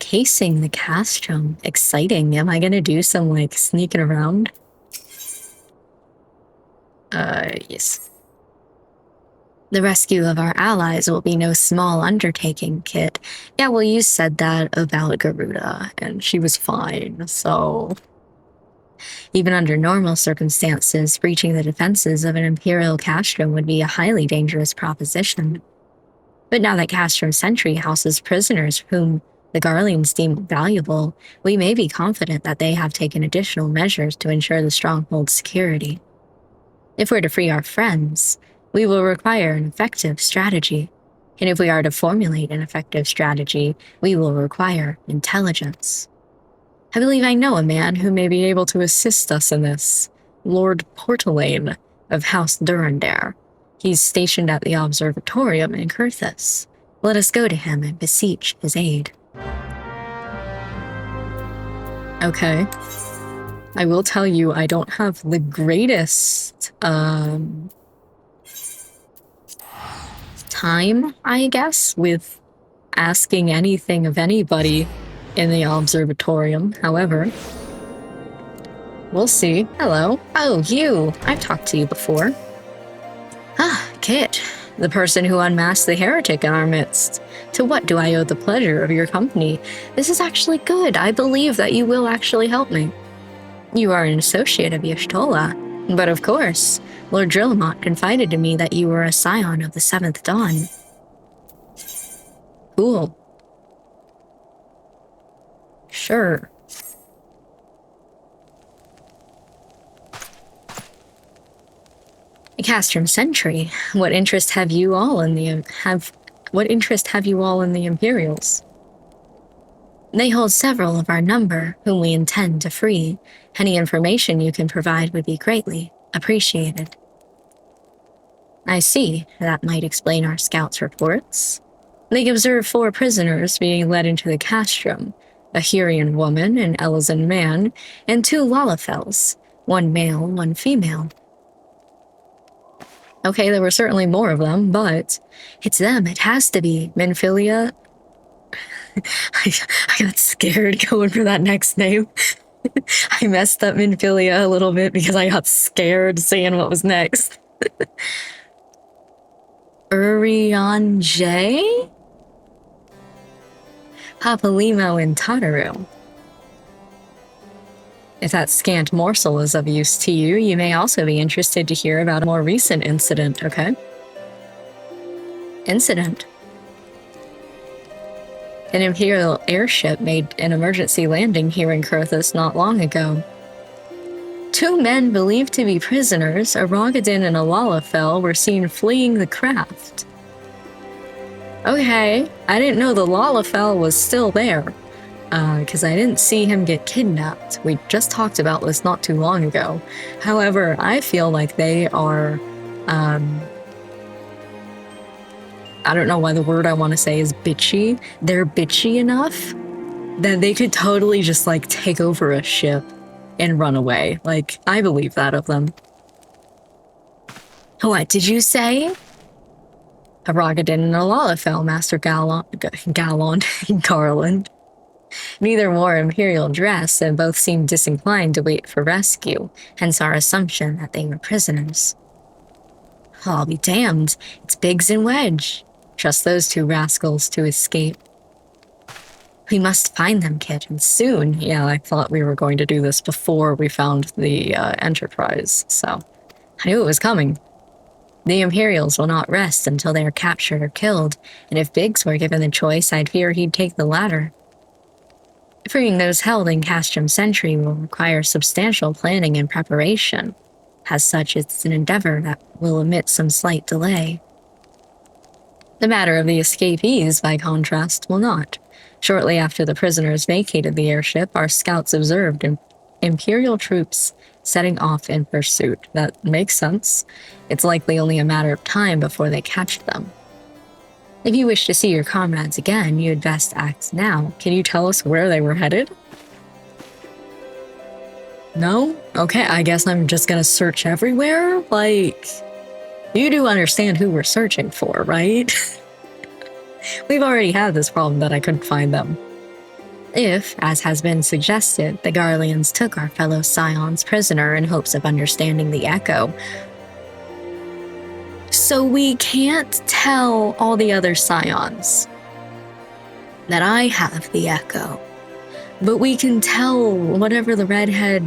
casing the castrum. Exciting. Am I gonna do some, like, sneaking around? Yes. The rescue of our allies will be no small undertaking, Kit. Yeah, well, you said that about Garuda, and she was fine, so... Even under normal circumstances, breaching the defenses of an Imperial castrum would be a highly dangerous proposition. But now that Castrum Sentry houses prisoners whom the Garleans deem valuable, we may be confident that they have taken additional measures to ensure the stronghold's security. If we're to free our friends, we will require an effective strategy. And if we are to formulate an effective strategy, we will require intelligence. I believe I know a man who may be able to assist us in this. Lord Portelaine of House Durandare. He's stationed at the observatorium in Kurthus. Let us go to him and beseech his aid. Okay. I will tell you, I don't have the greatest, time, I guess, with asking anything of anybody in the observatorium. However, we'll see. Hello. Oh, you. I've talked to you before. Ah, Kit, the person who unmasked the heretic in our midst. To what do I owe the pleasure of your company? This is actually good. I believe that you will actually help me. You are an associate of Y'shtola, but of course, Lord Drillamont confided to me that you were a scion of the 7th Dawn. Cool. Sure. Castrum Sentry, what interest have you all in the Imperials? They hold several of our number, whom we intend to free. Any information you can provide would be greatly appreciated. I see. That might explain our scouts' reports. They observed 4 prisoners being led into the castrum, a Hurian woman, an Elizan man, and 2 Lalafels, 1 male, 1 female. Okay, there were certainly more of them, but it's them. It has to be. Minfilia. I got scared going for that next name. I messed up Minfilia a little bit because I got scared seeing what was next. Urion J? Papalimo and Tataru. If that scant morsel is of use to you, you may also be interested to hear about a more recent incident, okay? Incident. An Imperial airship made an emergency landing here in Kurthus not long ago. 2 men believed to be prisoners, a Rogadin and a Lalafell, were seen fleeing the craft. Okay, I didn't know the Lalafell was still there, because I didn't see him get kidnapped. We just talked about this not too long ago. However, I feel like they are, I don't know why the word I want to say is bitchy. They're bitchy enough that they could totally just, like, take over a ship and run away. Like, I believe that of them. What did you say? A Rogadin and a Lalafell, Master Garland. Neither wore Imperial dress, and both seemed disinclined to wait for rescue, hence our assumption that they were prisoners. I'll be damned. It's Biggs and Wedge. Trust those 2 rascals to escape. We must find them, Kit, and soon. Yeah, I thought we were going to do this before we found the Enterprise, so I knew it was coming. The Imperials will not rest until they are captured or killed, and if Biggs were given the choice, I'd fear he'd take the latter. Freeing those held in Castrum Sentry will require substantial planning and preparation. As such, it's an endeavor that will omit some slight delay. The matter of the escapees, by contrast, will not. Shortly after the prisoners vacated the airship, our scouts observed Imperial troops setting off in pursuit. That makes sense. It's likely only a matter of time before they catch them. If you wish to see your comrades again, you had best act now. Can you tell us where they were headed? No? Okay, I guess I'm just gonna search everywhere? Like, you do understand who we're searching for, right? We've already had this problem that I couldn't find them. If, as has been suggested, the Garleans took our fellow scions prisoner in hopes of understanding the echo. So we can't tell all the other scions that I have the echo, but we can tell whatever the redhead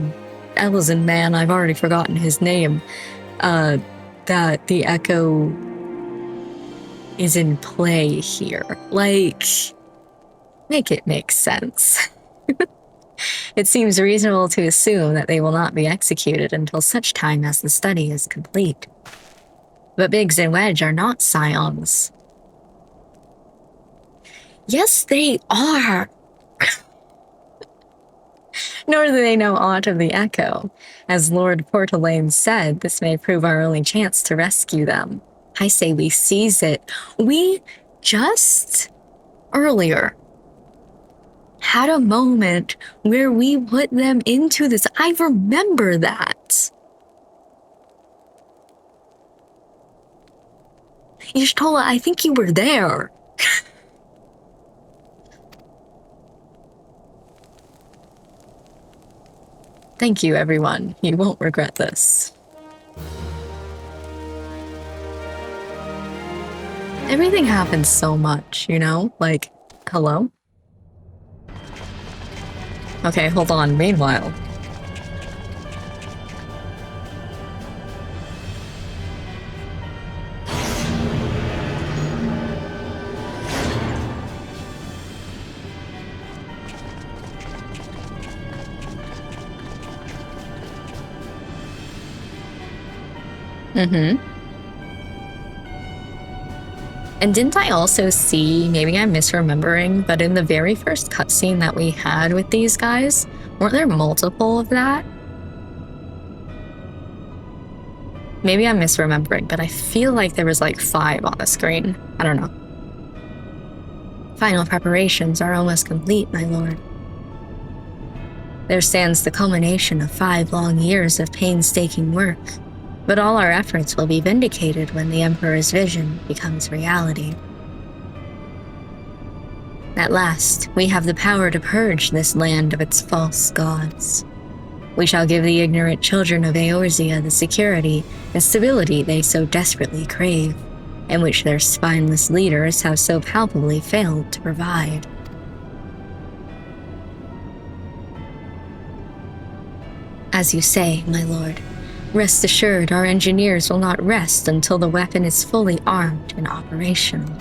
Ellison man, I've already forgotten his name, that the echo is in play here. Like, make it make sense. It seems reasonable to assume that they will not be executed until such time as the study is complete. But Biggs and Wedge are not scions. Yes, they are. Nor do they know aught of the echo. As Lord Portalaine said, this may prove our only chance to rescue them. I say we seize it. We just earlier had a moment where we put them into this. I remember that. Y'shtola, I think you were there. Thank you, everyone. You won't regret this. Everything happens so much, you know? Like, hello? Okay, hold on. Meanwhile. And didn't I also see, maybe I'm misremembering, but in the very first cutscene that we had with these guys, weren't there multiple of that? Maybe I'm misremembering, but I feel like there was like 5 on the screen. I don't know. Final preparations are almost complete, my lord. There stands the culmination of 5 long years of painstaking work. But all our efforts will be vindicated when the Emperor's vision becomes reality. At last, we have the power to purge this land of its false gods. We shall give the ignorant children of Eorzea the security and stability they so desperately crave, and which their spineless leaders have so palpably failed to provide. As you say, my lord, rest assured our engineers will not rest until the weapon is fully armed and operational.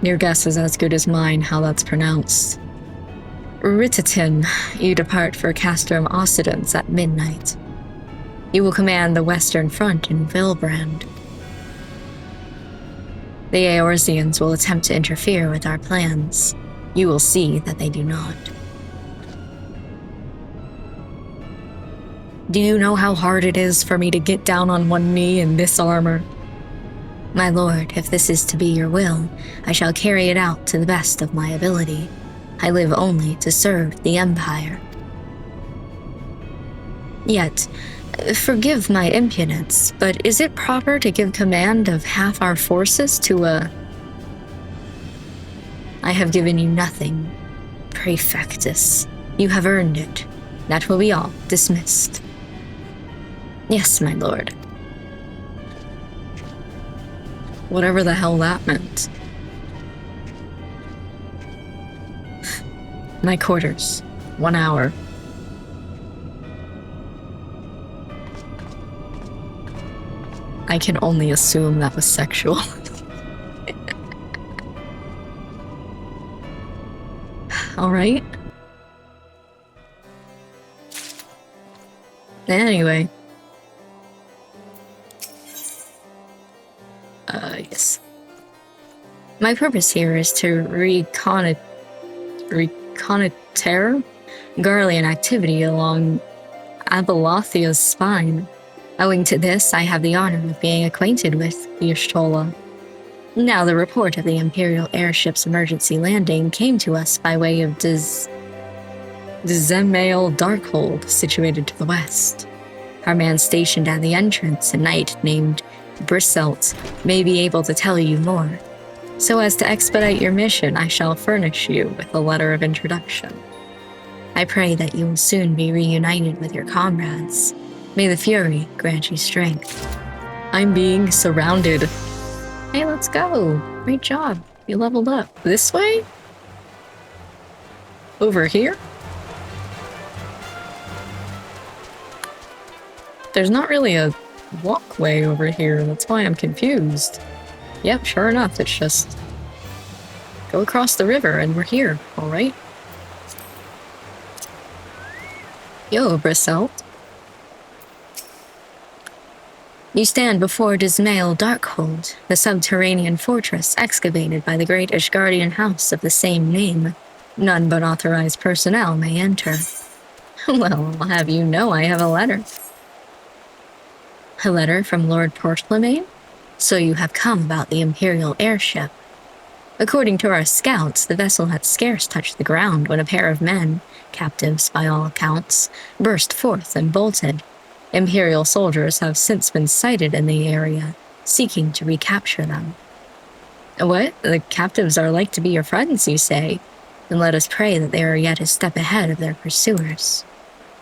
Your guess is as good as mine how that's pronounced. Ritatin, you depart for Castrum Occidens at midnight. You will command the western front in Vilbrand. The Eorzeans will attempt to interfere with our plans. You will see that they do not. Do you know how hard it is for me to get down on one knee in this armor? My lord, if this is to be your will, I shall carry it out to the best of my ability. I live only to serve the Empire. Yet, forgive my impudence, but is it proper to give command of half our forces to a... I have given you nothing, Praefectus. You have earned it. That will be all. Dismissed. Yes, my lord. Whatever the hell that meant. My quarters. 1 hour. I can only assume that was sexual. All right. Anyway. Yes. My purpose here is to reconnoiter Garlean activity along Abelathia's spine. Owing to this, I have the honor of being acquainted with the Y'shtola. Now, the report of the Imperial airship's emergency landing came to us by way of Dzemail Darkhold, situated to the west. Our man stationed at the entrance, a knight named Briselt, may be able to tell you more. So as to expedite your mission, I shall furnish you with a letter of introduction. I pray that you will soon be reunited with your comrades. May the Fury grant you strength. I'm being surrounded. Hey, let's go. Great job. You leveled up. This way? Over here? There's not really a walkway over here. That's why I'm confused. Yep, sure enough, it's just go across the river and we're here, alright? Yo, Briselt. You stand before Dismail Darkhold, the subterranean fortress excavated by the great Ishgardian house of the same name. None but authorized personnel may enter. Well, I'll have you know I have a letter. A letter from Lord Portlemaine? So you have come about the Imperial airship. According to our scouts, the vessel had scarce touched the ground when a pair of men, captives by all accounts, burst forth and bolted. Imperial soldiers have since been sighted in the area, seeking to recapture them. What? The captives are like to be your friends, you say? Then let us pray that they are yet a step ahead of their pursuers.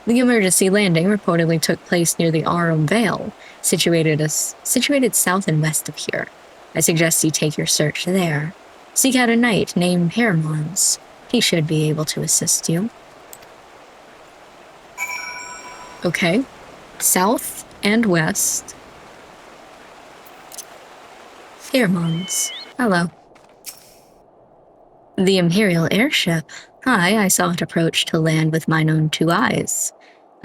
The emergency landing reportedly took place near the Arum Vale, situated south and west of here. I suggest you take your search there. Seek out a knight named Hermons. He should be able to assist you. Okay. South and west. Hermons. Hello. The Imperial airship. Hi, I saw it approach to land with mine own 2 eyes.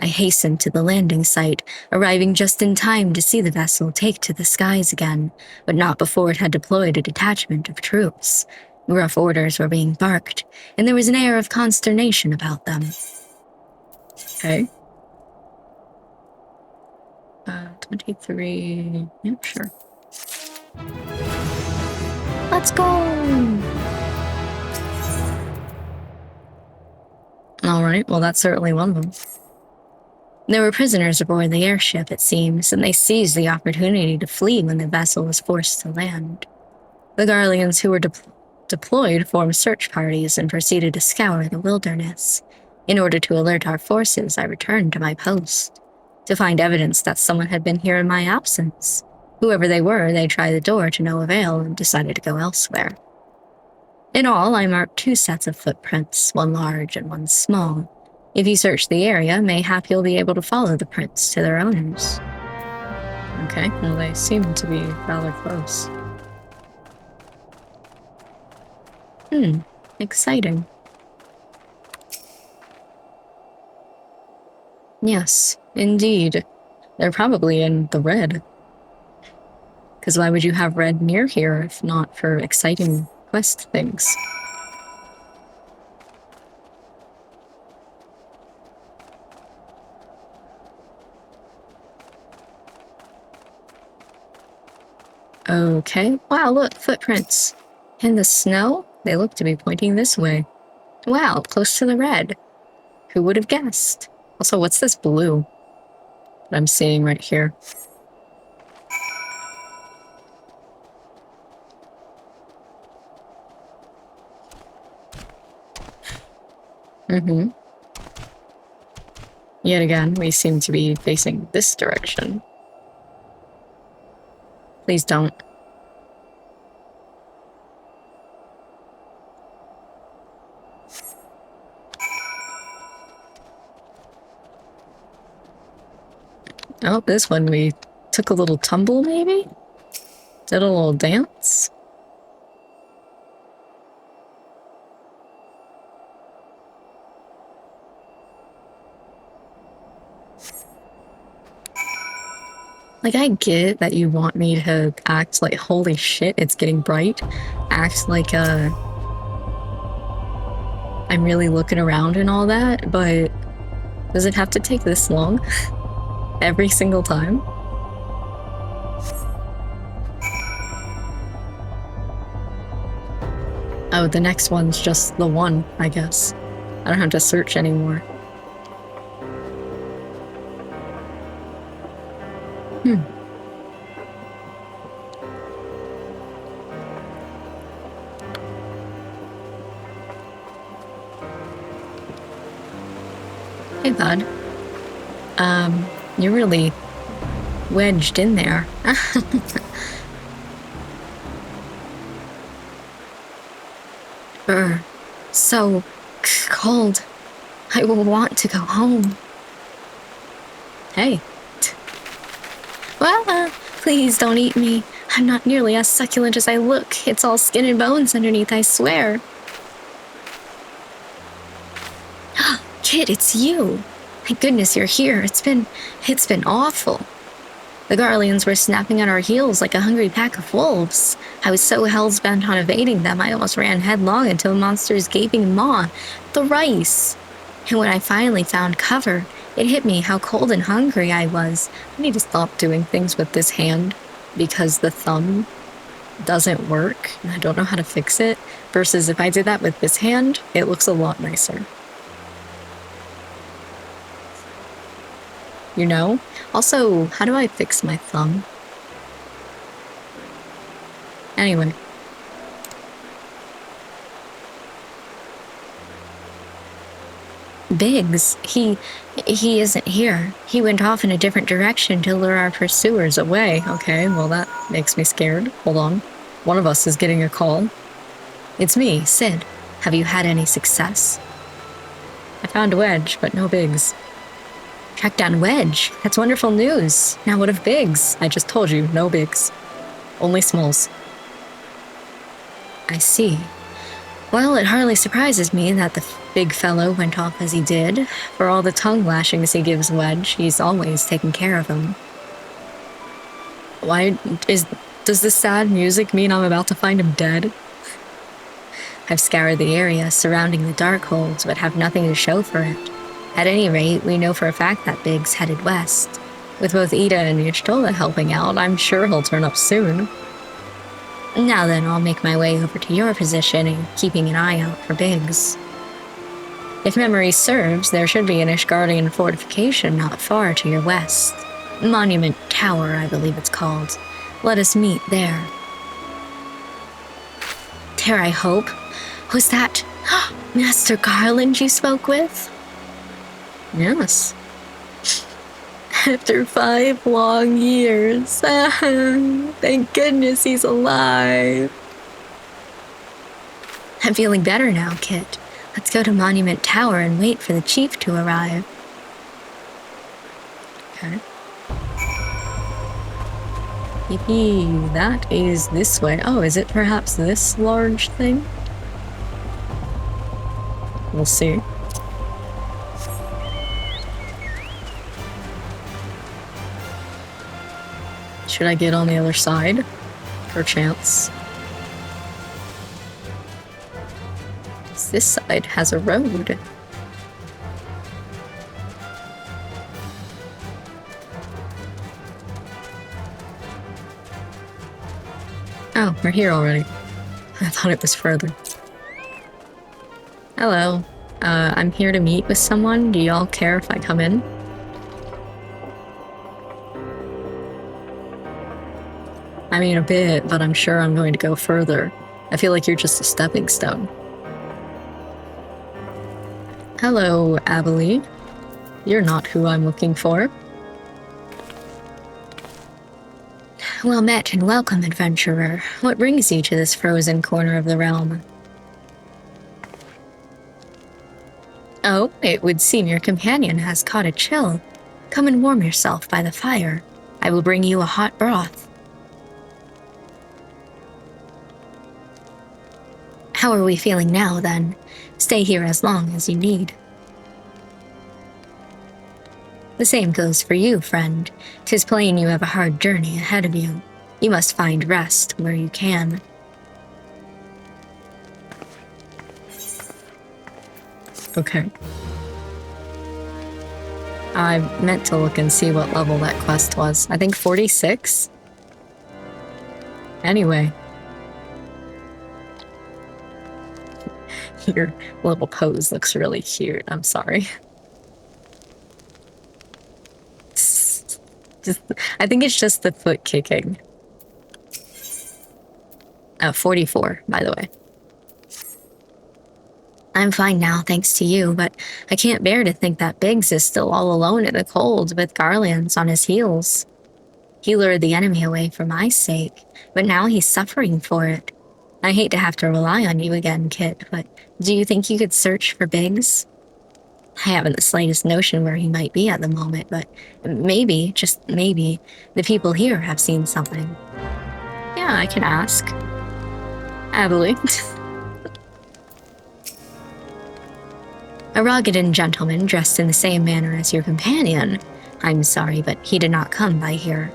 I hastened to the landing site, arriving just in time to see the vessel take to the skies again, but not before it had deployed a detachment of troops. Rough orders were being barked, and there was an air of consternation about them. Okay. 23... Yep, sure. Let's go! Alright, well that's certainly one of them. There were prisoners aboard the airship, it seems, and they seized the opportunity to flee when the vessel was forced to land. The Garleans who were deployed formed search parties and proceeded to scour the wilderness. In order to alert our forces, I returned to my post. To find evidence that someone had been here in my absence. Whoever they were, they tried the door to no avail and decided to go elsewhere. In all, I marked 2 sets of footprints, one large and one small. If you search the area, mayhap you'll be able to follow the prints to their owners. Okay, well they seem to be rather close. Exciting. Yes, indeed. They're probably in the red. Because why would you have red near here if not for exciting quest things? Okay. Wow, look, footprints. In the snow? They look to be pointing this way. Wow, close to the red. Who would have guessed? Also, what's this blue that I'm seeing right here? Yet again, we seem to be facing this direction. Please don't. Oh, this one we took a little tumble, maybe? Did a little dance? Like, I get that you want me to act like, holy shit, it's getting bright. Act like, I'm really looking around and all that, but does it have to take this long? Every single time? Oh, the next one's just the one, I guess. I don't have to search anymore. Hey, bud. You're really wedged in there. So cold. I will want to go home. Hey. Well, please don't eat me. I'm not nearly as succulent as I look. It's all skin and bones underneath, I swear. Kid, it's you. Thank goodness you're here. It's been awful. The Garleans were snapping at our heels like a hungry pack of wolves. I was so hell-bent on evading them, I almost ran headlong into a monster's gaping maw, the rice. And when I finally found cover, it hit me how cold and hungry I was. I need to stop doing things with this hand because the thumb doesn't work, and I don't know how to fix it, versus if I did that with this hand, it looks a lot nicer. You know? Also, how do I fix my thumb? Anyway. Biggs, he isn't here. He went off in a different direction to lure our pursuers away. Okay, well that makes me scared. Hold on. One of us is getting a call. It's me, Sid. Have you had any success? I found Wedge, but no Biggs. Track down Wedge. That's wonderful news. Now what of Biggs? I just told you, no Biggs. Only Smalls. I see. Well, it hardly surprises me that the big fellow went off as he did. For all the tongue lashings he gives Wedge, he's always taken care of him. Does this sad music mean I'm about to find him dead? I've scoured the area surrounding the Darkholds, but have nothing to show for it. At any rate, we know for a fact that Biggs headed west. With both Ida and Yshtola helping out, I'm sure he'll turn up soon. Now then, I'll make my way over to your position and keeping an eye out for Biggs. If memory serves, there should be an Ishgardian fortification not far to your west. Monument Tower, I believe it's called. Let us meet there. Dare I hope? Was that Master Garland you spoke with? Yes. After 5 long years. Thank goodness he's alive. I'm feeling better now, Kit. Let's go to Monument Tower and wait for the chief to arrive. Okay. Yippee, that is this way. Oh, is it perhaps this large thing? We'll see. Should I get on the other side? Perchance. This side has a road. Oh, we're here already. I thought it was further. Hello. I'm here to meet with someone. Do y'all care if I come in? I mean, a bit, but I'm sure I'm going to go further. I feel like you're just a stepping stone. Hello, Abelie. You're not who I'm looking for. Well met and welcome, adventurer. What brings you to this frozen corner of the realm? Oh, it would seem your companion has caught a chill. Come and warm yourself by the fire. I will bring you a hot broth. How are we feeling now, then? Stay here as long as you need. The same goes for you, friend. 'Tis plain you have a hard journey ahead of you. You must find rest where you can. Okay. I meant to look and see what level that quest was. I think 46? Anyway. Your little pose looks really cute. I'm sorry. I think it's just the foot kicking. 44, by the way. I'm fine now, thanks to you, but I can't bear to think that Biggs is still all alone in the cold with Garlands on his heels. He lured the enemy away for my sake, but now he's suffering for it. I hate to have to rely on you again, Kit, but do you think you could search for Biggs? I haven't the slightest notion where he might be at the moment, but maybe, just maybe, the people here have seen something. Yeah, I can ask. Happily. A rugged gentleman dressed in the same manner as your companion. I'm sorry, but he did not come by here.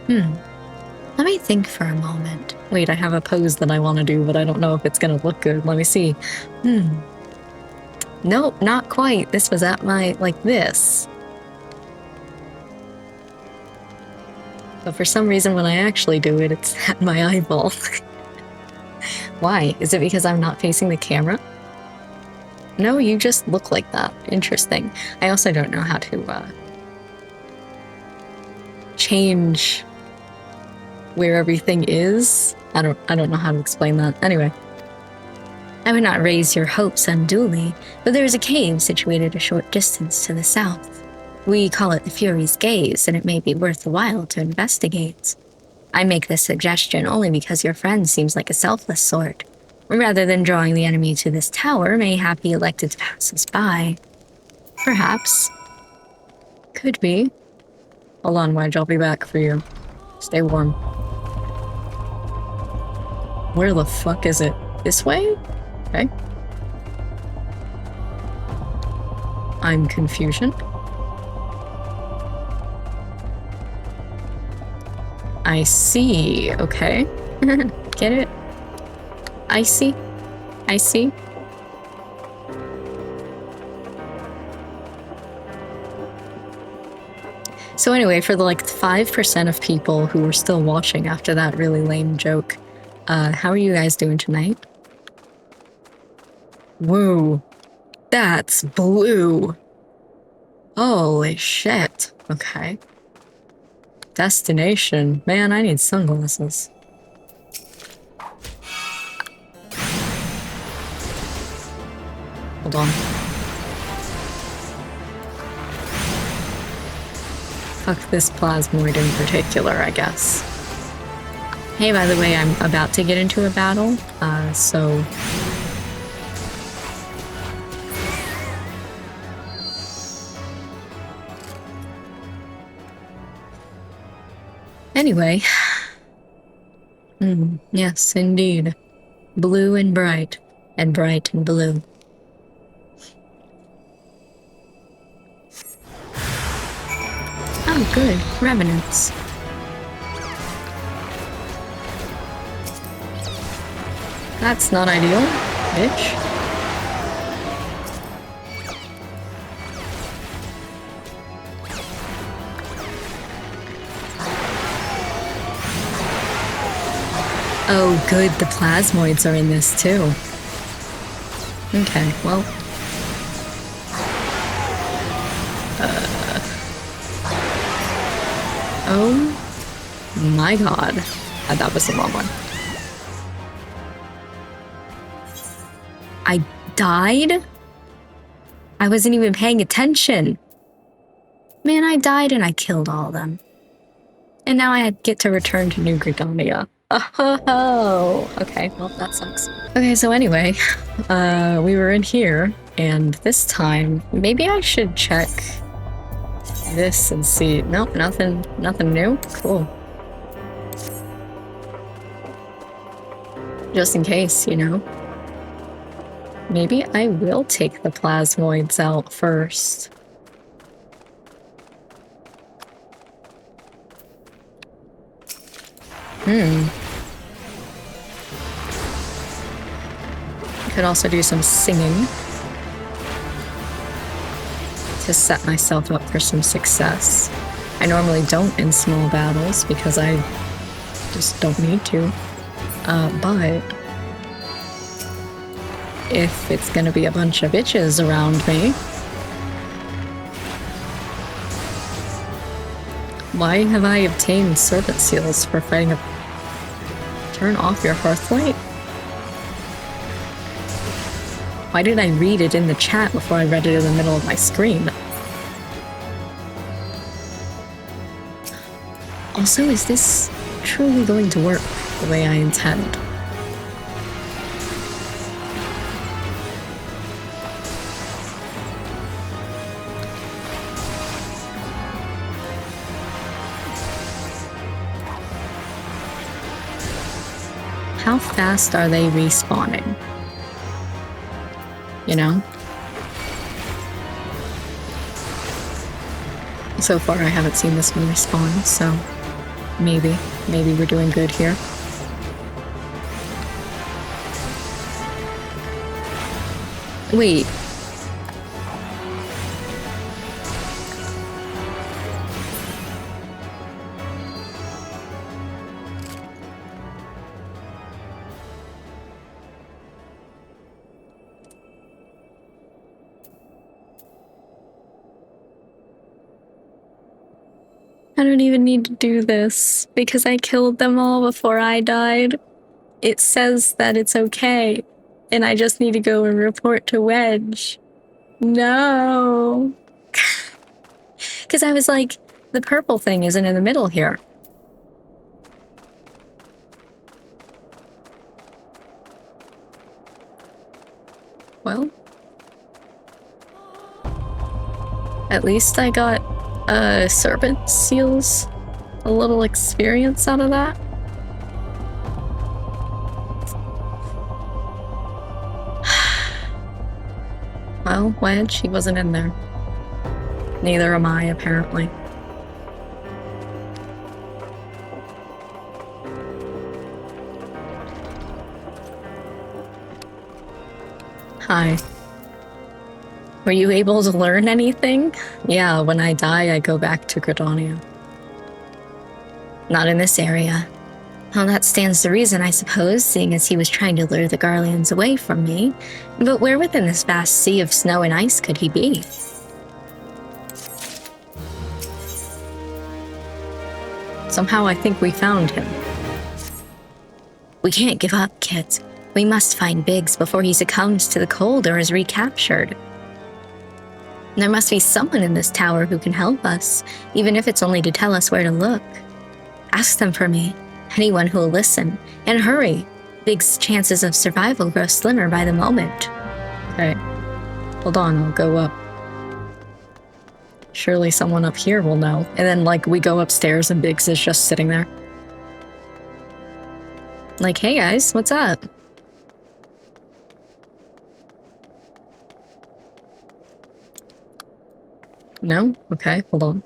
Let me think for a moment. Wait, I have a pose that I want to do, but I don't know if it's going to look good. Let me see. Nope, not quite. This was at my, like this. But for some reason, when I actually do it, it's at my eyeball. Why? Is it because I'm not facing the camera? No, you just look like that. Interesting. I also don't know how to, change where everything is. I don't know how to explain that. Anyway. I would not raise your hopes unduly, but there is a cave situated a short distance to the south. We call it the Fury's Gaze, and it may be worth the while to investigate. I make this suggestion only because your friend seems like a selfless sort. Rather than drawing the enemy to this tower, mayhap he elected to pass us by. Perhaps. Could be. Hold on, Wedge, I'll be back for you. Stay warm. Where the fuck is it? This way? Okay. I'm confusion. I see. Okay. Get it? I see. I see. So anyway, for the like 5% of people who are still watching after that really lame joke, how are you guys doing tonight? Woo. That's blue. Holy shit. Okay. Destination. Man, I need sunglasses. Hold on. Fuck this plasmoid in particular, I guess. Hey, by the way, I'm about to get into a battle, so... Anyway. Yes, indeed. Blue and bright and blue. Oh, good. Revenants. That's not ideal, bitch. Oh, good. The plasmoids are in this, too. Okay, well... Oh my god. That was the wrong one. I died? I wasn't even paying attention. Man, I died and I killed all of them. And now I get to return to New Gregonia. Oh, okay, well, that sucks. Okay, so anyway, we were in here, and this time, maybe I should check this and see. Nope, nothing new? Cool. Just in case, you know. Maybe I will take the plasmoids out first. Could also do some singing to set myself up for some success. I normally don't in small battles because I just don't need to. But if it's gonna be a bunch of bitches around me, why have I obtained servant seals for fighting a... Turn off your hearthlight? Why did I read it in the chat before I read it in the middle of my screen? Also, is this truly going to work the way I intend? How fast are they respawning? You know? So far I haven't seen this one respawn, so maybe we're doing good here. Wait. I don't even need to do this because I killed them all before I died. It says that it's okay, and I just need to go and report to Wedge. No. Because I was like, the purple thing isn't in the middle here. Well, at least I got serpent seals, a little experience out of that. Well, Wedge, he wasn't in there. Neither am I, apparently. Hi. Were you able to learn anything? Yeah, when I die, I go back to Gridania. Not in this area. Well, that stands to reason, I suppose, seeing as he was trying to lure the Garleans away from me. But where within this vast sea of snow and ice could he be? Somehow I think we found him. We can't give up, Kit. We must find Biggs before he succumbs to the cold or is recaptured. There must be someone in this tower who can help us, even if it's only to tell us where to look. Ask them for me. Anyone who will listen. And hurry. Biggs' chances of survival grow slimmer by the moment. Okay. Hold on, I'll go up. Surely someone up here will know. And then, like, we go upstairs and Biggs is just sitting there. Like, hey guys, what's up? No? Okay, hold on.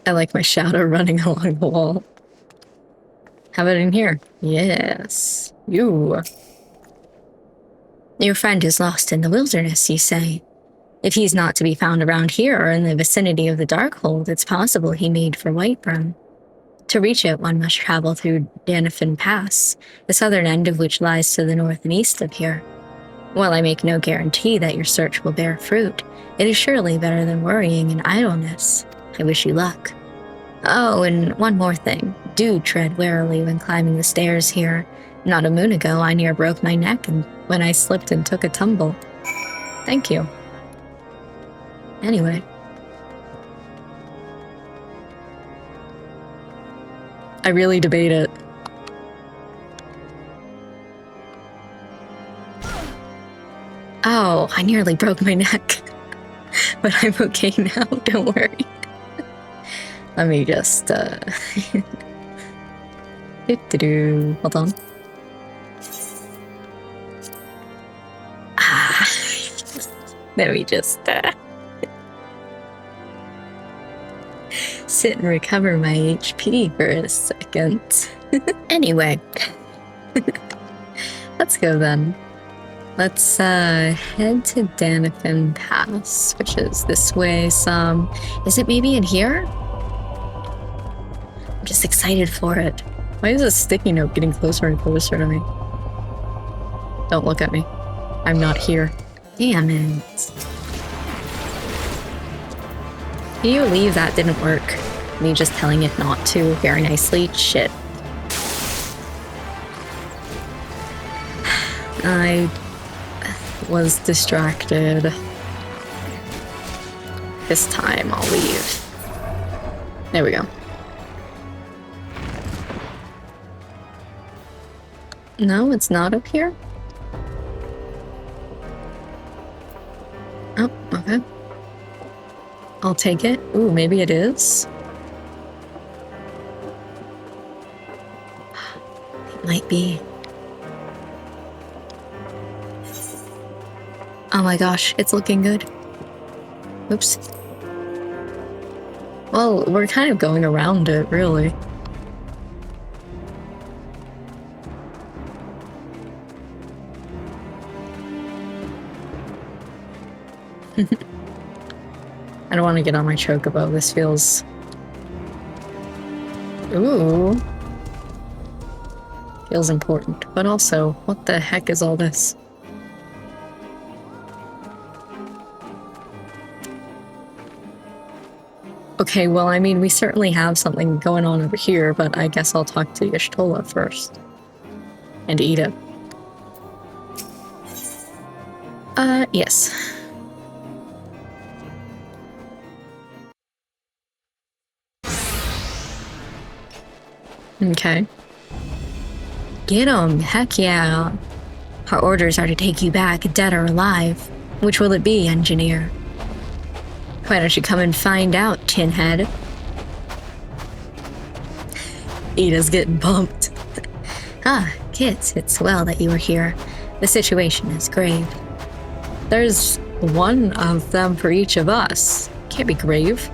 I like my shadow running along the wall. How about in here? Yes. You. Your friend is lost in the wilderness, you say. If he's not to be found around here or in the vicinity of the Darkhold, it's possible he made for Whiteburn. To reach it, one must travel through Danifin Pass, the southern end of which lies to the north and east of here. While I make no guarantee that your search will bear fruit, it is surely better than worrying in idleness. I wish you luck. Oh, and one more thing. Do tread warily when climbing the stairs here. Not a moon ago, I near broke my neck and when I slipped and took a tumble. Thank you. Anyway. I really debate it. Oh, I nearly broke my neck. But I'm okay now, don't worry. Let me just, hold on. Ah. Let me just, sit and recover my HP for a second. Anyway. Let's go then. Let's head to Danifin Pass, which is this way some... Is it maybe in here? I'm just excited for it. Why is this sticky note getting closer and closer to me? Don't look at me. I'm not here. Damn it. Can you leave? That didn't work. Me just telling it not to very nicely. Shit. I was distracted. This time I'll leave. There we go. No, it's not up here? Oh, okay. I'll take it. Ooh, maybe it is? It might be. Oh my gosh, it's looking good. Oops. Well, we're kind of going around it, really. I don't want to get on my chocobo. This feels... Ooh. Feels important. But also, what the heck is all this? Okay, well, I mean, we certainly have something going on over here, but I guess I'll talk to Y'shtola first. And eat it. Yes. Okay. Get 'em! Heck yeah! Our orders are to take you back, dead or alive. Which will it be, engineer? Why don't you come and find out, tinhead? Ida's getting pumped. Ah, kids, it's well that you are here. The situation is grave. There's one of them for each of us. Can't be grave.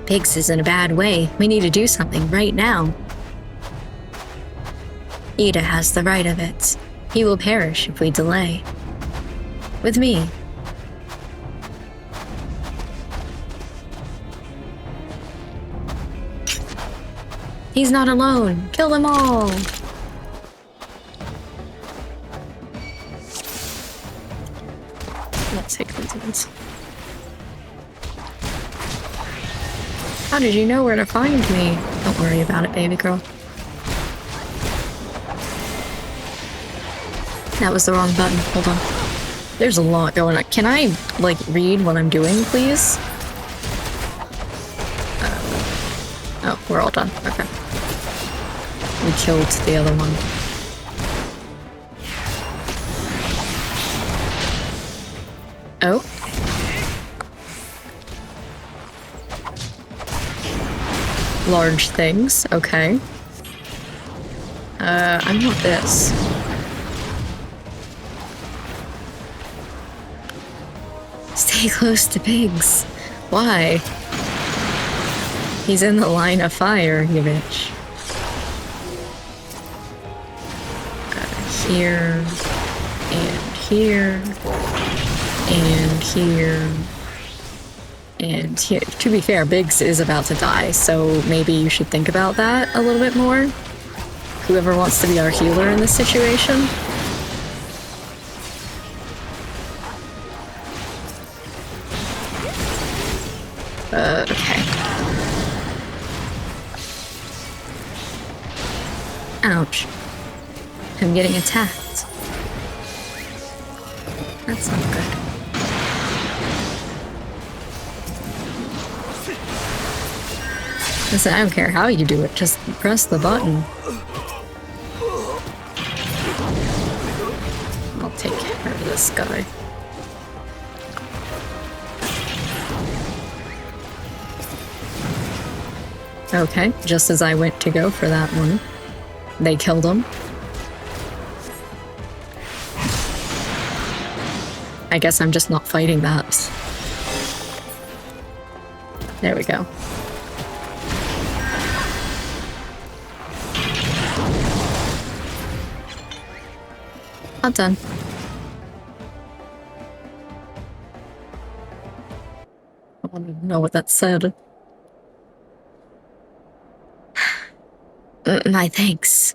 Biggs is in a bad way. We need to do something right now. Ida has the right of it. He will perish if we delay. With me. He's not alone. Kill them all. Let's take these ones. How did you know where to find me? Don't worry about it, baby girl. That was the wrong button. Hold on. There's a lot going on. Can I, like, read what I'm doing, please? Oh, we're all done. Okay. We killed the other one. Oh. Large things. Okay. I want this. Stay close to Biggs. Why? He's in the line of fire, you bitch. Here, and here, and here, and here. To be fair, Biggs is about to die, so maybe you should think about that a little bit more. Whoever wants to be our healer in this situation. Okay. Ouch. I'm getting attacked. That's not good. Listen, I don't care how you do it, just press the button. I'll take care of this guy. Okay, just as I went to go for that one, they killed him. I guess I'm just not fighting that. There we go. All done. I wanted to know what that said. My thanks.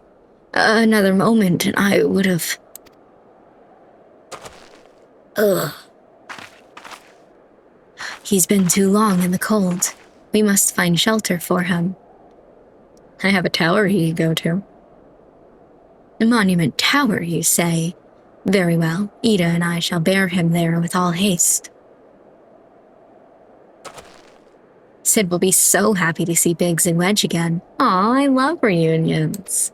Another moment and I would have... Ugh. He's been too long in the cold. We must find shelter for him. I have a tower he can go to. A monument tower, you say? Very well. Ida and I shall bear him there with all haste. Sid will be so happy to see Biggs and Wedge again. Aw, I love reunions.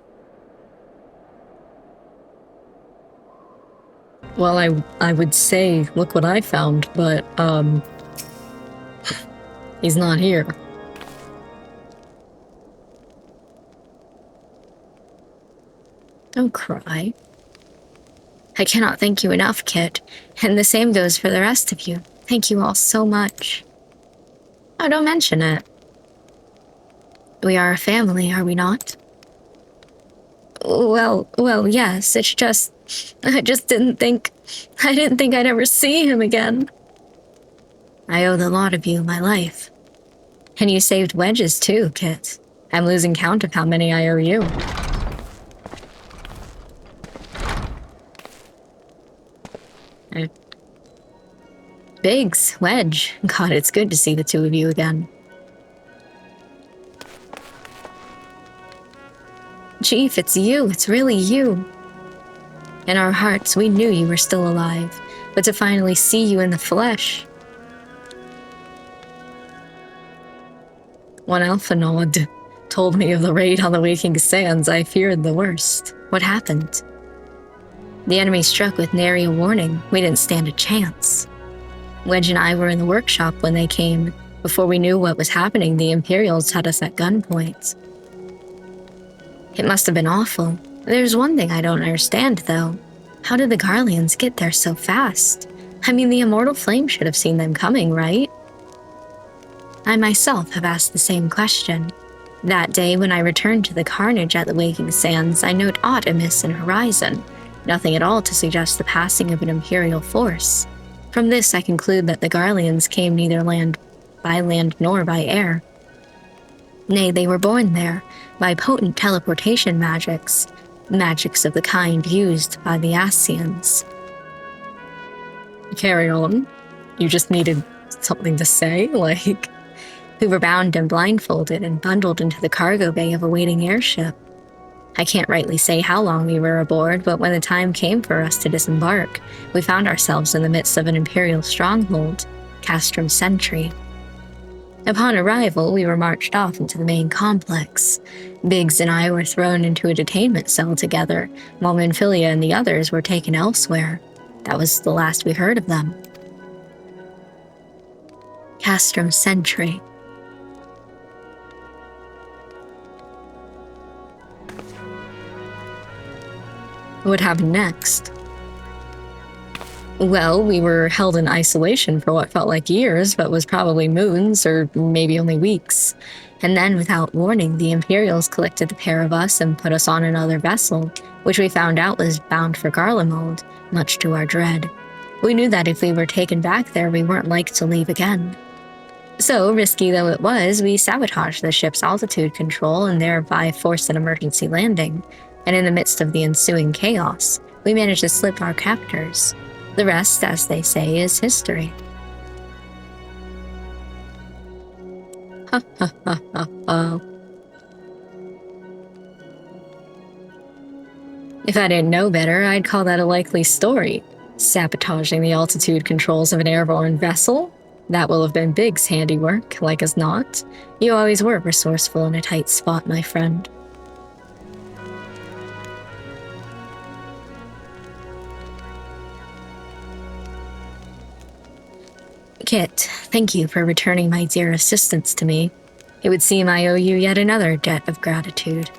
Well, I would say, look what I found, but, he's not here. Don't cry. I cannot thank you enough, Kit, and the same goes for the rest of you. Thank you all so much. Oh, don't mention it. We are a family, are we not? Well, yes, it's just... I didn't think I'd ever see him again. I owe the lot of you my life. And you saved Wedges too, Kit. I'm losing count of how many I owe you. Biggs, Wedge, God, it's good to see the two of you again. Chief, it's you, it's really you. In our hearts, we knew you were still alive, but to finally see you in the flesh. When Alphanod told me of the raid on the Waking Sands, I feared the worst. What happened? The enemy struck with nary a warning. We didn't stand a chance. Wedge and I were in the workshop when they came. Before we knew what was happening, the Imperials had us at gunpoint. It must have been awful. There's one thing I don't understand, though. How did the Garleans get there so fast? I mean, the Immortal Flame should have seen them coming, right? I myself have asked the same question. That day, when I returned to the carnage at the Waking Sands, I note aught amiss in horizon. Nothing at all to suggest the passing of an Imperial force. From this, I conclude that the Garleans came neither by land nor by air. Nay, they were born there, by potent teleportation magics of the kind used by the Ascians. Carry on. You just needed something to say, like... We were bound and blindfolded and bundled into the cargo bay of a waiting airship. I can't rightly say how long we were aboard, but when the time came for us to disembark, we found ourselves in the midst of an Imperial stronghold, Castrum Sentry. Upon arrival, we were marched off into the main complex. Biggs and I were thrown into a detainment cell together, while Minfilia and the others were taken elsewhere. That was the last we heard of them. Castrum Sentry. What happened next? Well, we were held in isolation for what felt like years, but was probably moons or maybe only weeks. And then, without warning, the Imperials collected the pair of us and put us on another vessel, which we found out was bound for Garlemald, much to our dread. We knew that if we were taken back there, we weren't like to leave again. So, risky though it was, we sabotaged the ship's altitude control and thereby forced an emergency landing. And in the midst of the ensuing chaos, we managed to slip our captors. The rest, as they say, is history. Ha ha ha ha ha. If I didn't know better, I'd call that a likely story. Sabotaging the altitude controls of an airborne vessel? That will have been Biggs' handiwork, like as not. You always were resourceful in a tight spot, my friend. Kit, thank you for returning my dear assistance to me. It would seem I owe you yet another debt of gratitude.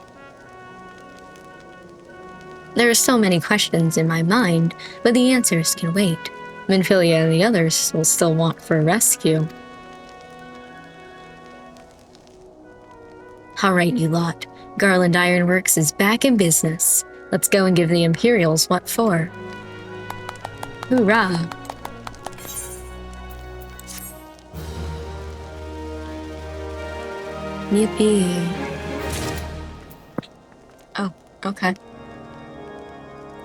There are so many questions in my mind, but the answers can wait. Minfilia and the others will still want for a rescue. All right, you lot. Garland Ironworks is back in business. Let's go and give the Imperials what for. Hoorah! Yippee. Oh, okay.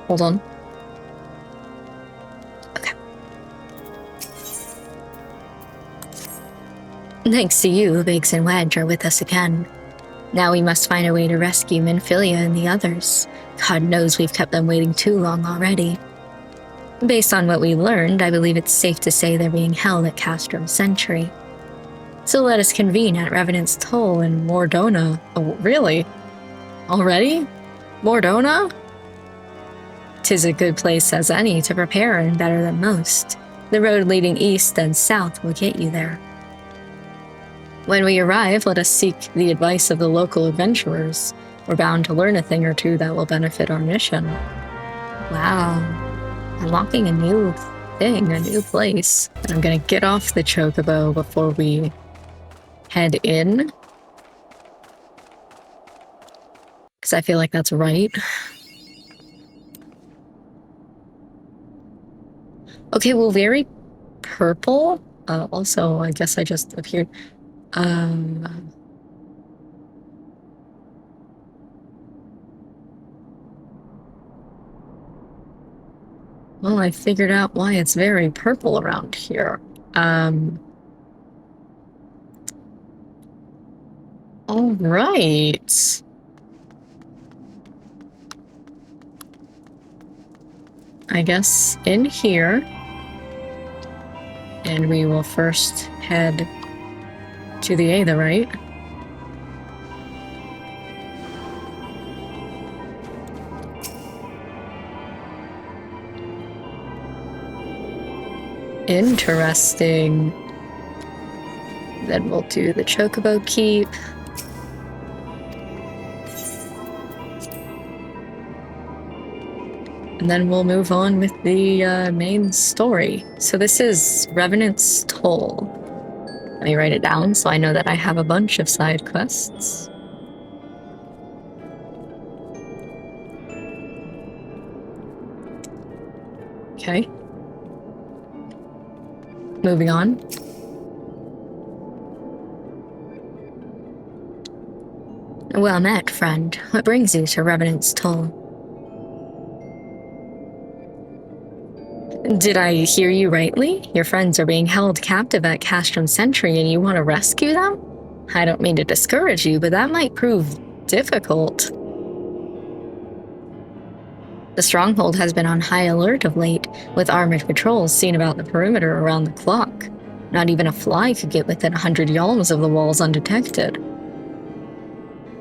Hold on. Okay. Thanks to you, Biggs and Wedge are with us again. Now we must find a way to rescue Minfilia and the others. God knows we've kept them waiting too long already. Based on what we learned, I believe it's safe to say they're being held at Castrum Sentry. So let us convene at Revenant's Toll in Mordona. Oh, really? Already? Mordona? 'Tis a good place as any to prepare and better than most. The road leading east and south will get you there. When we arrive, let us seek the advice of the local adventurers. We're bound to learn a thing or two that will benefit our mission. Wow. Unlocking a new thing, a new place. And I'm gonna get off the chocobo before we head in. Because I feel like that's right. Okay, well, very purple. Also, I guess I just appeared. Well, I figured out why it's very purple around here. All right. I guess in here. And we will first head to the Aether, right? Interesting. Then we'll do the Chocobo Keep. And then we'll move on with the main story. So this is Revenant's Toll. Let me write it down so I know that I have a bunch of side quests. Okay. Moving on. Well met, friend. What brings you to Revenant's Toll? Did I hear you rightly? Your friends are being held captive at Castrum Sentry and you want to rescue them? I don't mean to discourage you, but that might prove difficult. The stronghold has been on high alert of late, with armored patrols seen about the perimeter around the clock. Not even a fly could get within 100 yalms of the walls undetected.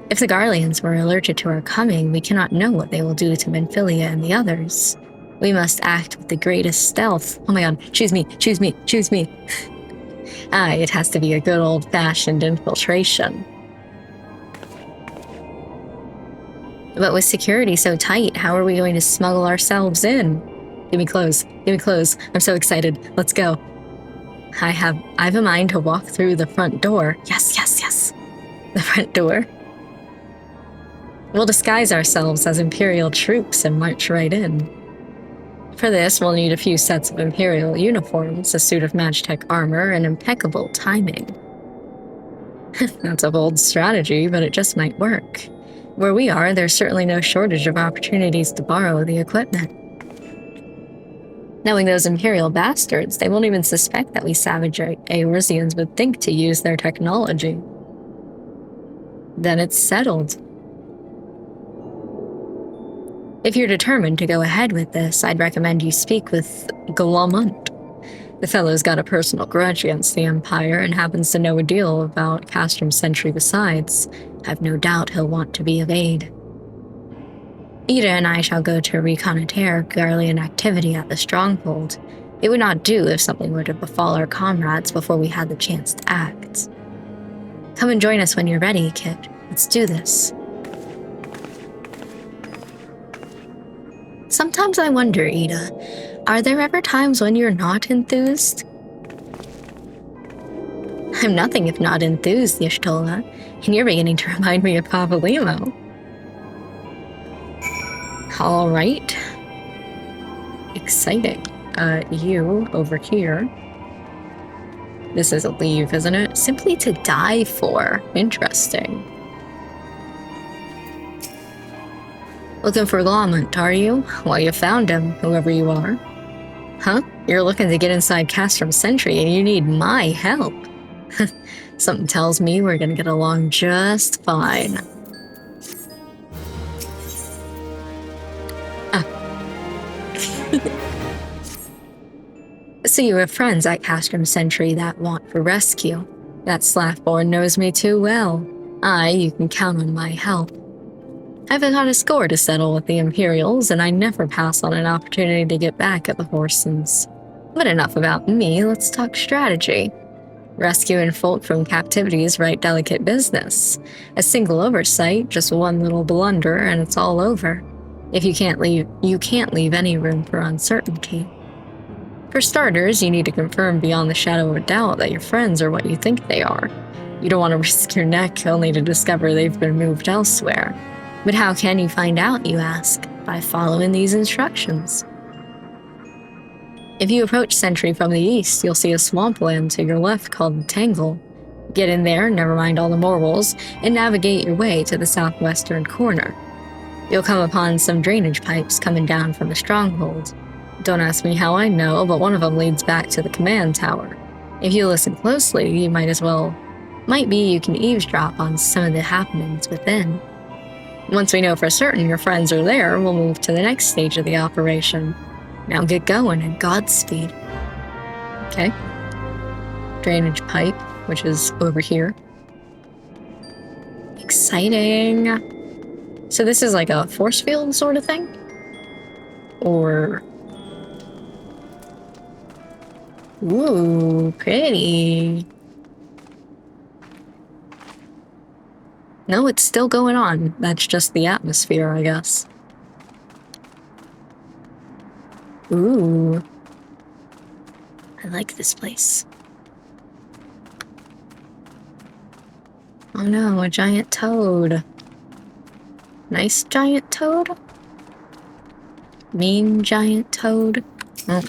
If the Garleans were alerted to our coming, we cannot know what they will do to Minfilia and the others. We must act with the greatest stealth. Oh my god, choose me, choose me, choose me. It has to be a good old-fashioned infiltration. But with security so tight, how are we going to smuggle ourselves in? Give me clothes, give me clothes. I'm so excited. Let's go. I've a mind to walk through the front door. Yes, yes, yes. The front door. We'll disguise ourselves as Imperial troops and march right in. For this, we'll need a few sets of Imperial uniforms, a suit of Magitech armor, and impeccable timing. That's a bold strategy, but it just might work. Where we are, there's certainly no shortage of opportunities to borrow the equipment. Knowing those Imperial bastards, they won't even suspect that we savage Eorzeans would think to use their technology. Then it's settled. If you're determined to go ahead with this, I'd recommend you speak with Glomont. The fellow's got a personal grudge against the Empire and happens to know a deal about Castrum Sentry besides. I've no doubt he'll want to be of aid. Ida and I shall go to reconnoiter Garlean activity at the stronghold. It would not do if something were to befall our comrades before we had the chance to act. Come and join us when you're ready, kid. Let's do this. Sometimes I wonder, Ida, are there ever times when you're not enthused? I'm nothing if not enthused, Y'shtola, and you're beginning to remind me of Papa Lemo. All right. Exciting. You over here. This is a leave, isn't it? Simply to die for. Interesting. Looking for Glomont, are you? Well, you found him, whoever you are. Huh? You're looking to get inside Castrum Sentry and you need my help. Something tells me we're gonna get along just fine. So you have friends at Castrum Sentry that want for rescue. That Slathborn knows me too well. You can count on my help. I've got a score to settle with the Imperials, and I never pass on an opportunity to get back at the Horsens. But enough about me, let's talk strategy. Rescuing folk from captivity is right delicate business. A single oversight, just one little blunder, and it's all over. If you can't leave any room for uncertainty. For starters, you need to confirm beyond the shadow of a doubt that your friends are what you think they are. You don't want to risk your neck only to discover they've been moved elsewhere. But how can you find out, you ask? By following these instructions. If you approach Sentry from the east, you'll see a swampland to your left called the Tangle. Get in there, never mind all the morbals, and navigate your way to the southwestern corner. You'll come upon some drainage pipes coming down from the stronghold. Don't ask me how I know, but one of them leads back to the command tower. If you listen closely, you might be you can eavesdrop on some of the happenings within. Once we know for certain your friends are there, we'll move to the next stage of the operation. Now get going and Godspeed. Okay. Drainage pipe, which is over here. Exciting. So this is like a force field sort of thing? Or... Ooh, pretty. No, it's still going on. That's just the atmosphere, I guess. Ooh. I like this place. Oh no, a giant toad. Nice giant toad? Mean giant toad? Oh,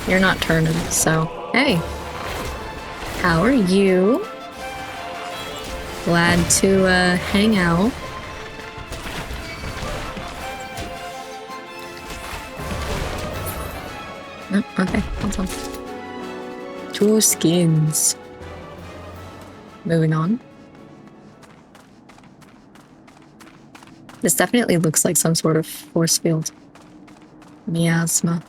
you're not turning, so... Hey. How are you? Glad to, hang out. Oh, okay, hold on. 2 skins. Moving on. This definitely looks like some sort of force field. Miasma.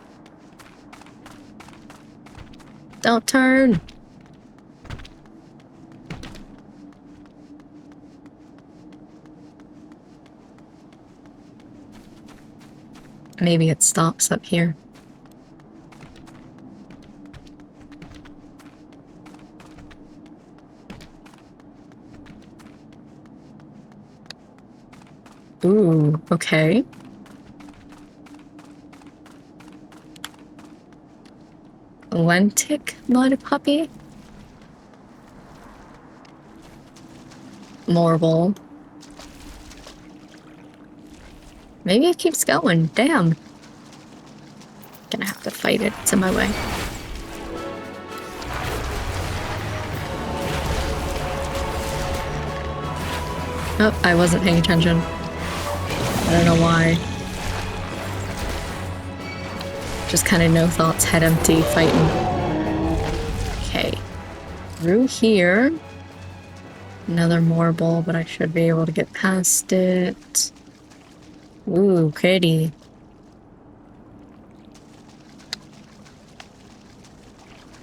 Don't turn! Maybe it stops up here. Ooh, okay. Lentic mud puppy? Morble. Maybe it keeps going. Damn. Gonna have to fight it. It's in my way. Oh, I wasn't paying attention. I don't know why. Just kind of no thoughts, head empty, fighting. Okay. Through here. Another Morble, but I should be able to get past it. Ooh, pretty.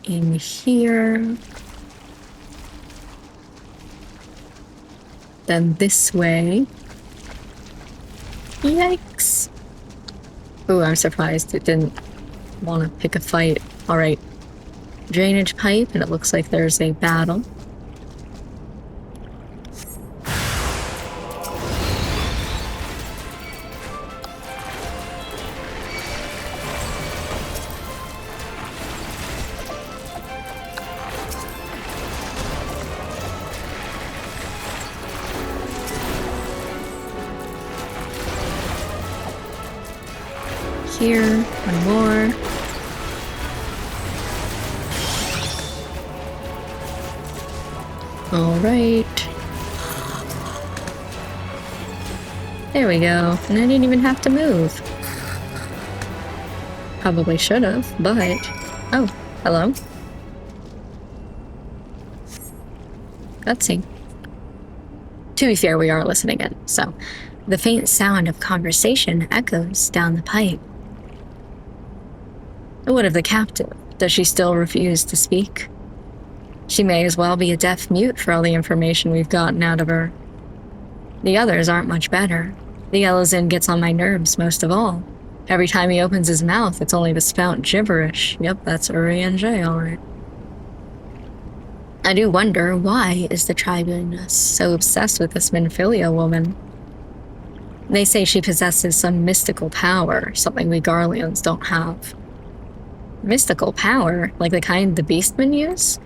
In here. Then this way. Yikes. Ooh, I'm surprised it didn't want to pick a fight. Alright. Drainage pipe, and it looks like there's a battle. Here, one more. All right. There we go. And I didn't even have to move. Probably should have, but... Oh, hello. Cutscene. To be fair, we are listening in, so... The faint sound of conversation echoes down the pipe. What of the captive? Does she still refuse to speak? She may as well be a deaf mute for all the information we've gotten out of her. The others aren't much better. The Elizin gets on my nerves most of all. Every time he opens his mouth, it's only to spout gibberish. Yep, that's Urianjay, alright. I do wonder, why is the Tribune so obsessed with this Minfilia woman? They say she possesses some mystical power, something we Garleans don't have. Mystical power? Like the kind the Beastmen use?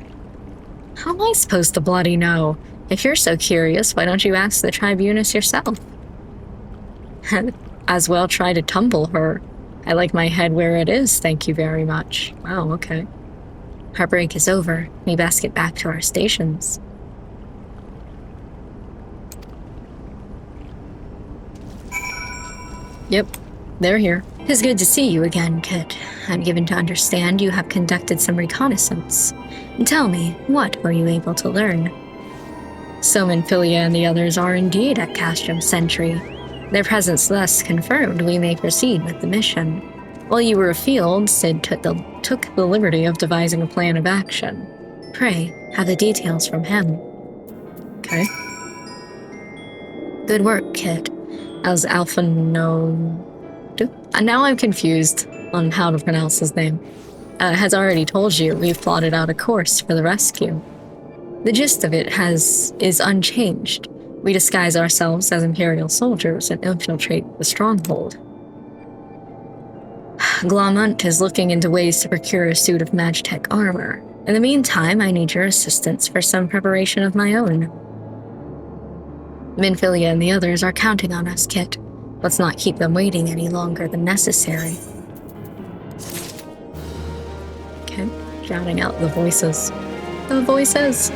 How am I supposed to bloody know? If you're so curious, why don't you ask the Tribunus yourself? As well try to tumble her. I like my head where it is, thank you very much. Wow, okay. Our break is over. We best get back to our stations. Yep, they're here. It's good to see you again, Kit. I'm given to understand you have conducted some reconnaissance. Tell me, what were you able to learn? So Minfilia and the others are indeed at Castrum Sentry. Their presence thus confirmed, we may proceed with the mission. While you were afield, Sid took the liberty of devising a plan of action. Pray, have the details from him. Okay. Good work, Kit. As Alpha no... Now I'm confused on how to pronounce his name. Has already told you, we've plotted out a course for the rescue. The gist of it is unchanged. We disguise ourselves as Imperial soldiers and infiltrate the stronghold. Glamunt is looking into ways to procure a suit of Magitech armor. In the meantime, I need your assistance for some preparation of my own. Minfilia and the others are counting on us, Kit. Let's not keep them waiting any longer than necessary. Okay, drowning out the voices. The voices!